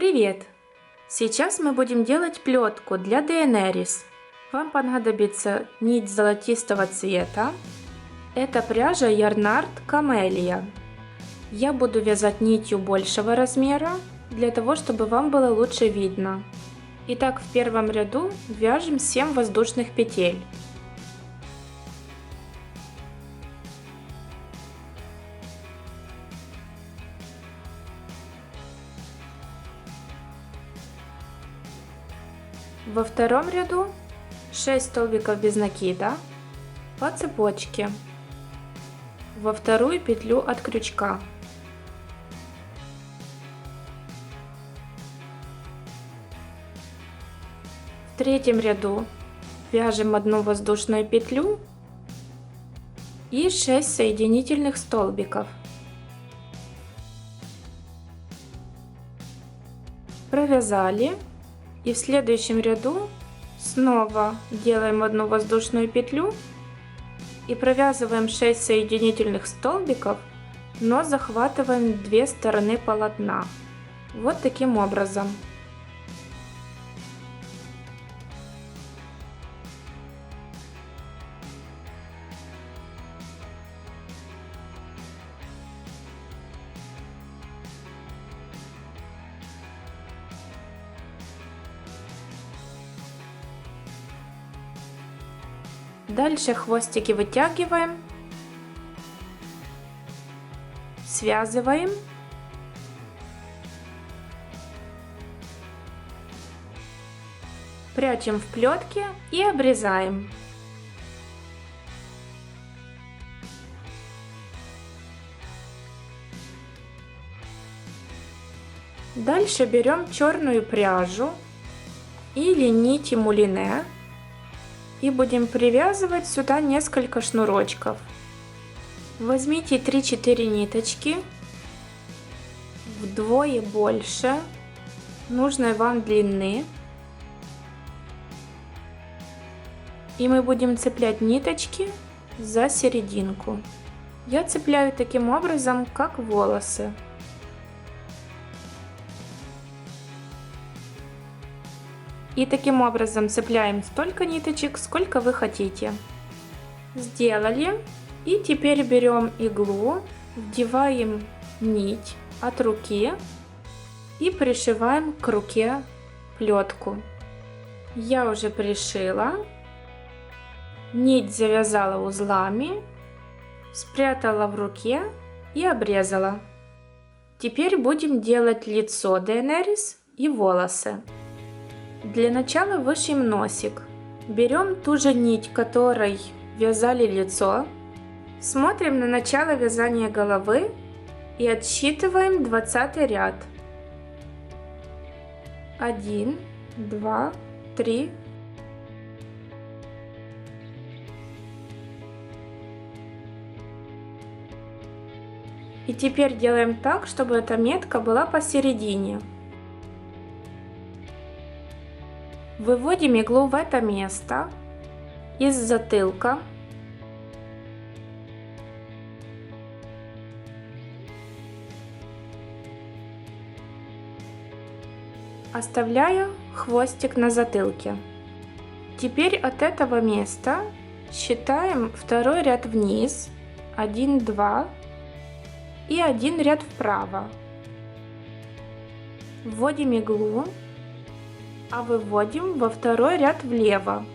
Привет! Сейчас мы будем делать плетку для Дейенерис. Вам понадобится нить золотистого цвета. Это пряжа Yarnart Camellia. Я буду вязать нитью большего размера, для того, чтобы вам было лучше видно. Итак, в первом ряду вяжем 7 воздушных петель. Во втором ряду 6 столбиков без накида по цепочке во вторую петлю от крючка. В третьем ряду вяжем 1 воздушную петлю и 6 соединительных столбиков. Провязали. И в следующем ряду снова делаем 1 воздушную петлю и провязываем 6 соединительных столбиков, но захватываем 2 стороны полотна. Вот таким образом. Дальше хвостики вытягиваем, связываем, прячем в плетке и обрезаем. Дальше берем черную пряжу или нити мулине. И будем привязывать сюда несколько шнурочков. Возьмите 3-4 ниточки, вдвое больше нужной вам длины. И мы будем цеплять ниточки за серединку. Я цепляю таким образом, как волосы. И таким образом цепляем столько ниточек, сколько вы хотите. Сделали. И теперь берем иглу, вдеваем нить от руки и пришиваем к руке плетку. Я уже пришила. Нить завязала узлами, спрятала в руке и обрезала. Теперь будем делать лицо Дейенерис и волосы. Для начала вышьем носик. Берем ту же нить, которой вязали лицо. Смотрим на начало вязания головы и отсчитываем 20 ряд. 1, 2, 3. И теперь делаем так, чтобы эта метка была посередине. Выводим иглу в это место из затылка. Оставляю хвостик на затылке. Теперь от этого места считаем второй ряд вниз. 1, 2 и 1 ряд вправо. Вводим иглу. А выводим во второй ряд влево.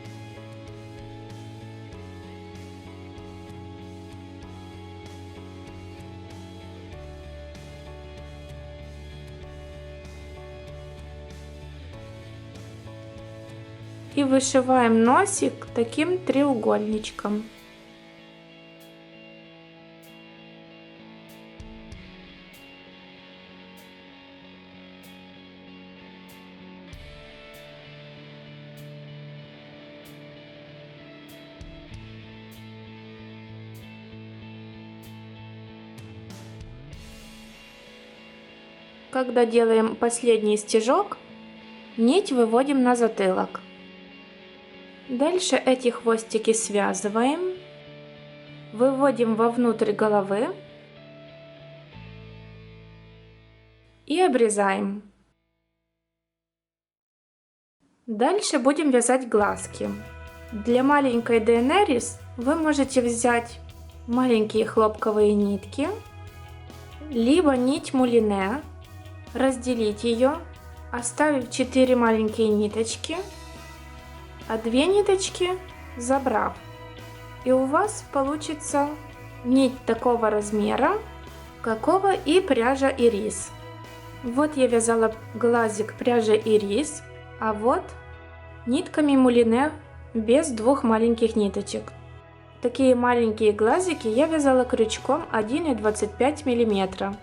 И вышиваем носик таким треугольничком. Когда делаем последний стежок, нить выводим на затылок. Дальше эти хвостики связываем, выводим вовнутрь головы и обрезаем. Дальше будем вязать глазки. Для маленькой Daenerys вы можете взять маленькие хлопковые нитки, либо нить мулине, разделить ее, оставив 4 маленькие ниточки, а 2 ниточки забрав. И у вас получится нить такого размера, какого и пряжа ирис. Вот я вязала глазик пряжи ирис, а вот нитками мулине без 2 маленьких ниточек. Такие маленькие глазики я вязала крючком 1,25 мм.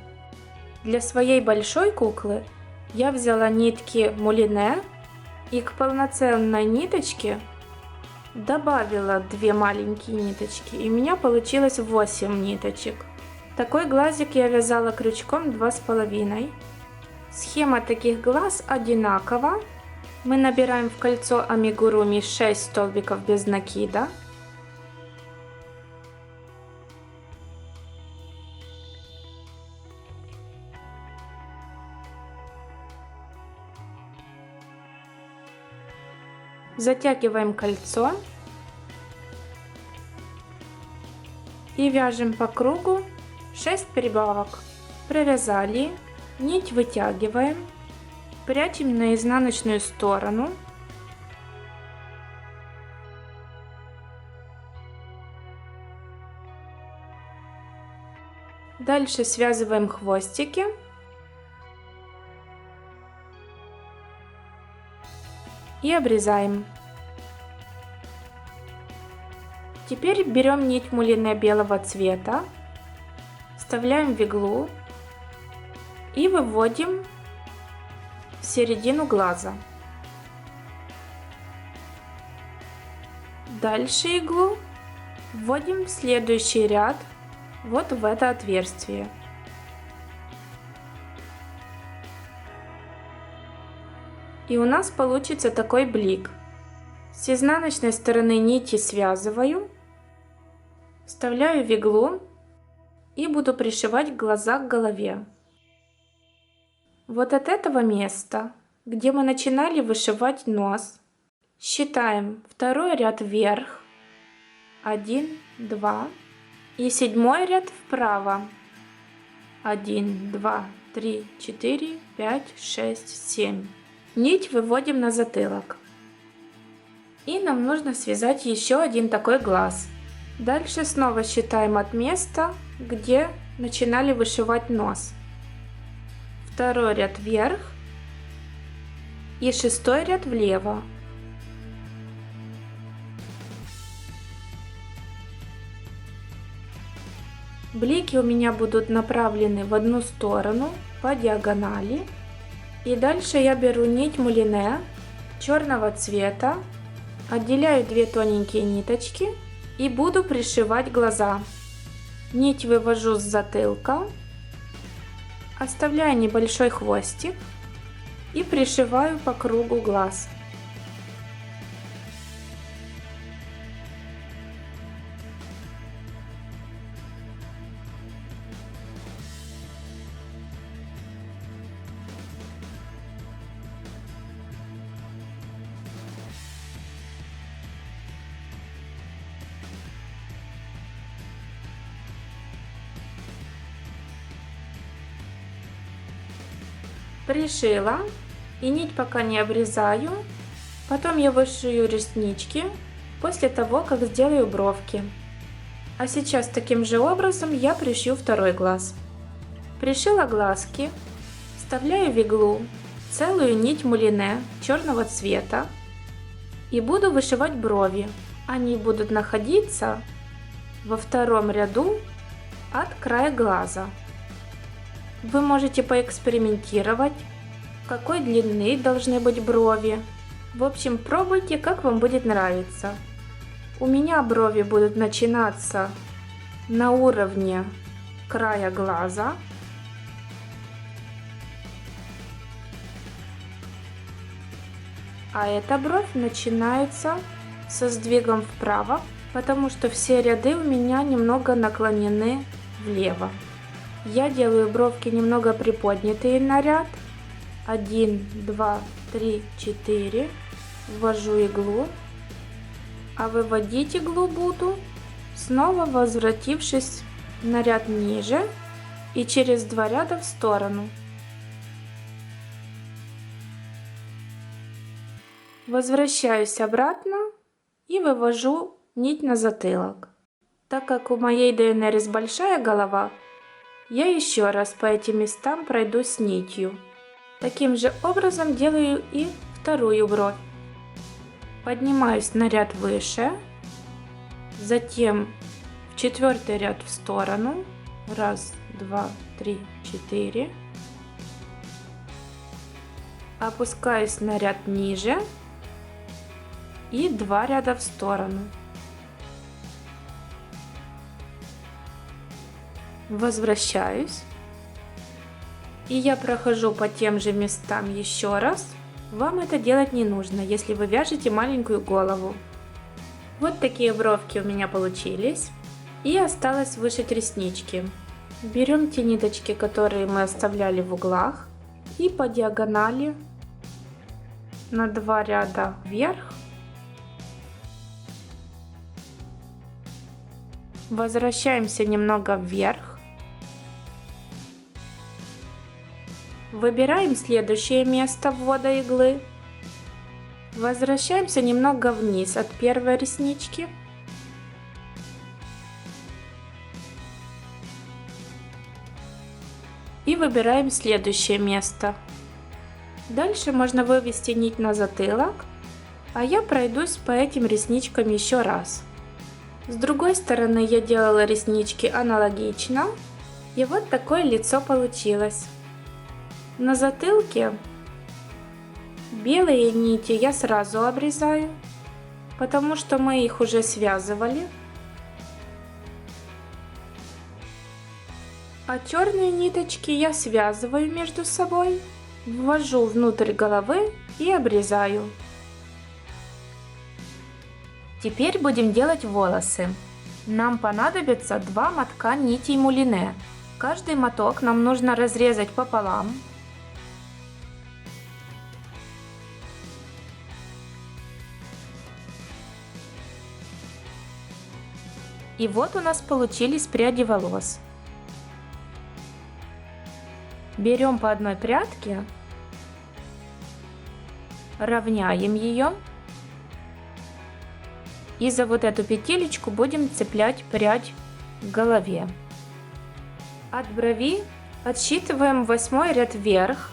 Для своей большой куклы я взяла нитки мулине и к полноценной ниточке добавила 2 маленькие ниточки, и у меня получилось 8 ниточек. Такой глазик я вязала крючком 2,5. Схема таких глаз одинакова. Мы набираем в кольцо амигуруми 6 столбиков без накида. Затягиваем кольцо и вяжем по кругу 6 прибавок. Провязали, нить вытягиваем, прячем на изнаночную сторону. Дальше связываем хвостики. И обрезаем. Теперь берем нить мулине белого цвета, вставляем в иглу и выводим в середину глаза. Дальше иглу вводим в следующий ряд, вот в это отверстие. И у нас получится такой блик. С изнаночной стороны нити связываю, вставляю в иглу и буду пришивать глаза к голове. Вот от этого места, где мы начинали вышивать нос, считаем второй ряд вверх, 1, 2, и 7 ряд вправо, 1, 2, 3, 4, 5, 6, 7. Нить выводим на затылок. И нам нужно связать еще один такой глаз. Дальше снова считаем от места, где начинали вышивать нос. Второй ряд вверх и 6 ряд влево. Блики у меня будут направлены в одну сторону по диагонали. И дальше я беру нить мулине черного цвета, отделяю 2 тоненькие ниточки и буду пришивать глаза. Нить вывожу с затылка, оставляю небольшой хвостик и пришиваю по кругу глаз. Пришила, и нить пока не обрезаю, потом я вышью реснички после того, как сделаю бровки. А сейчас таким же образом я пришью второй глаз. Пришила глазки, вставляю в иглу целую нить мулине черного цвета и буду вышивать брови. Они будут находиться во втором ряду от края глаза. Вы можете поэкспериментировать, какой длины должны быть брови. В общем, пробуйте, как вам будет нравиться. У меня брови будут начинаться на уровне края глаза. А эта бровь начинается со сдвигом вправо, потому что все ряды у меня немного наклонены влево. Я делаю бровки немного приподнятые на ряд. 1, 2, 3, 4. ввожу иглу, а выводить иглу буду, снова возвратившись на ряд ниже и через 2 ряда в сторону. Возвращаюсь обратно и вывожу нить на затылок. Так как у моей ДНРС большая голова, я еще раз по этим местам пройдусь нитью. Таким же образом делаю и вторую бровь. Поднимаюсь на ряд выше, затем в 4-й ряд в сторону. 1, 2, 3, 4. Опускаюсь на ряд ниже и 2 ряда в сторону. Возвращаюсь. И я прохожу по тем же местам еще раз. Вам это делать не нужно, если вы вяжете маленькую голову. Вот такие бровки у меня получились. И осталось вышить реснички. Берем те ниточки, которые мы оставляли в углах, и по диагонали на 2 ряда вверх возвращаемся немного вверх. Выбираем следующее место ввода иглы. Возвращаемся немного вниз от первой реснички. И выбираем следующее место. Дальше можно вывести нить на затылок, а я пройдусь по этим ресничкам еще раз. С другой стороны я делала реснички аналогично, и вот такое лицо получилось. На затылке белые нити я сразу обрезаю, потому что мы их уже связывали. А черные ниточки я связываю между собой, ввожу внутрь головы и обрезаю. Теперь будем делать волосы. Нам понадобится 2 мотка нитей мулине. Каждый моток нам нужно разрезать пополам. И вот у нас получились пряди волос. Берем по одной прядке, равняем ее. И за вот эту петелечку будем цеплять прядь к голове. От брови отсчитываем 8-й ряд вверх.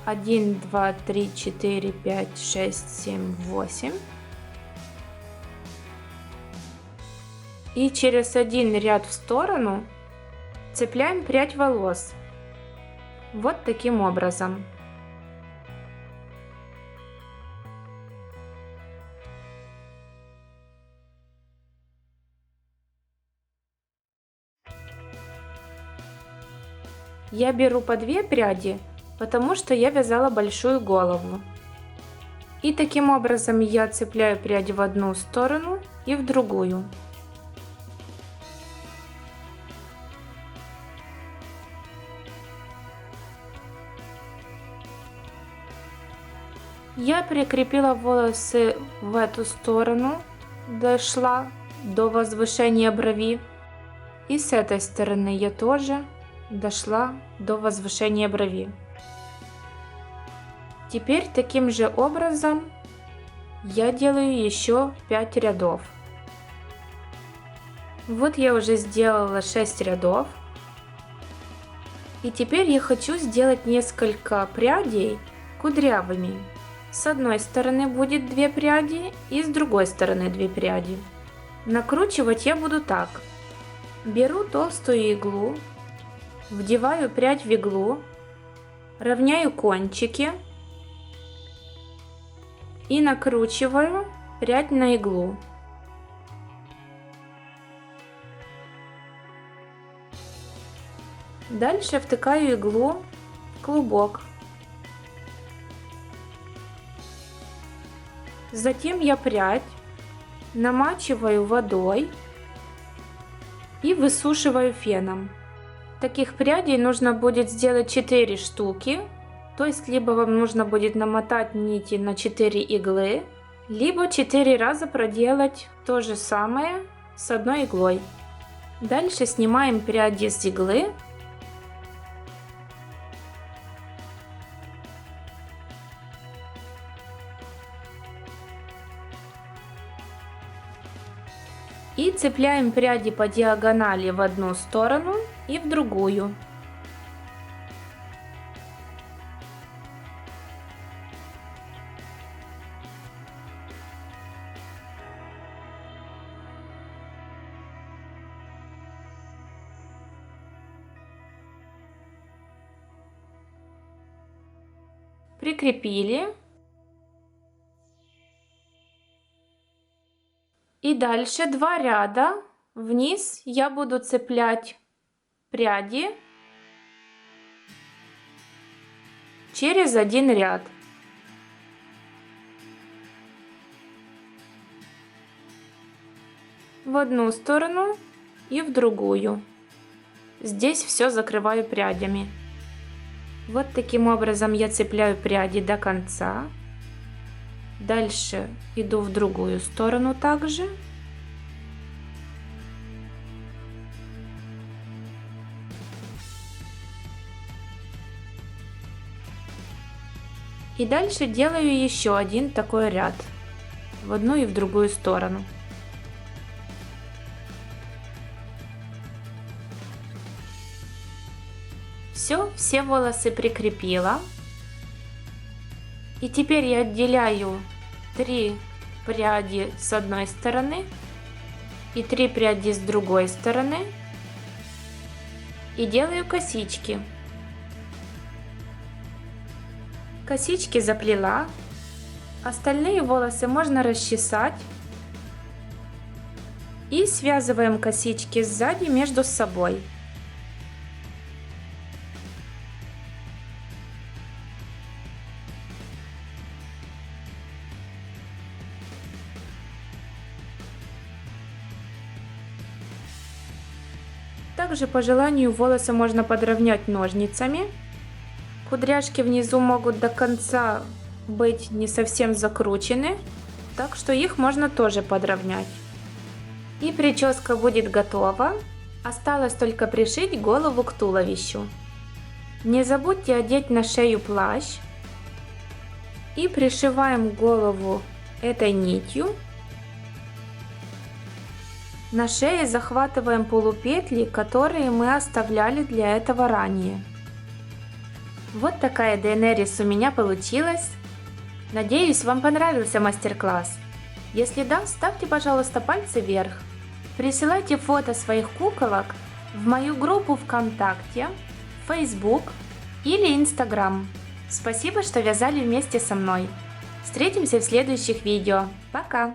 1, 2, 3, 4, 5, 6, 7, 8. И через 1 ряд в сторону цепляем прядь волос. Вот таким образом. Я беру по 2 пряди, потому что я вязала большую голову. И таким образом я цепляю прядь в одну сторону и в другую. Я прикрепила волосы в эту сторону, дошла до возвышения брови. И с этой стороны я тоже дошла до возвышения брови. Теперь таким же образом я делаю еще 5 рядов. Вот я уже сделала 6 рядов. И теперь я хочу сделать несколько прядей кудрявыми. С одной стороны будет 2 пряди и с другой стороны 2 пряди. Накручивать я буду так. Беру толстую иглу, вдеваю прядь в иглу, равняю кончики и накручиваю прядь на иглу. Дальше втыкаю иглу в клубок. Затем я прядь намачиваю водой и высушиваю феном. Таких прядей нужно будет сделать 4 штуки, то есть либо вам нужно будет намотать нити на 4 иглы, Либо 4 раза проделать то же самое с одной иглой. Дальше снимаем пряди с иглы. И цепляем пряди по диагонали в одну сторону и в другую. Прикрепили. И дальше 2 ряда вниз я буду цеплять пряди через один ряд. В одну сторону и в другую. Здесь все закрываю прядями. Вот таким образом я цепляю пряди до конца. Дальше иду в другую сторону также. И дальше делаю еще один такой ряд в одну и в другую сторону. Все волосы прикрепила. И теперь я отделяю 3 пряди с одной стороны и 3 пряди с другой стороны и делаю косички. Косички заплела. Остальные волосы можно расчесать. И связываем косички сзади между собой. Также по желанию волосы можно подровнять ножницами. Кудряшки внизу могут до конца быть не совсем закручены, так что их можно тоже подровнять. И прическа будет готова. Осталось только пришить голову к туловищу. Не забудьте одеть на шею плащ. И пришиваем голову этой нитью. На шее захватываем полупетли, которые мы оставляли для этого ранее. Вот такая Daenerys у меня получилась. Надеюсь, вам понравился мастер-класс. Если да, ставьте, пожалуйста, пальцы вверх. Присылайте фото своих куколок в мою группу ВКонтакте, Facebook или Instagram. Спасибо, что вязали вместе со мной. Встретимся в следующих видео. Пока!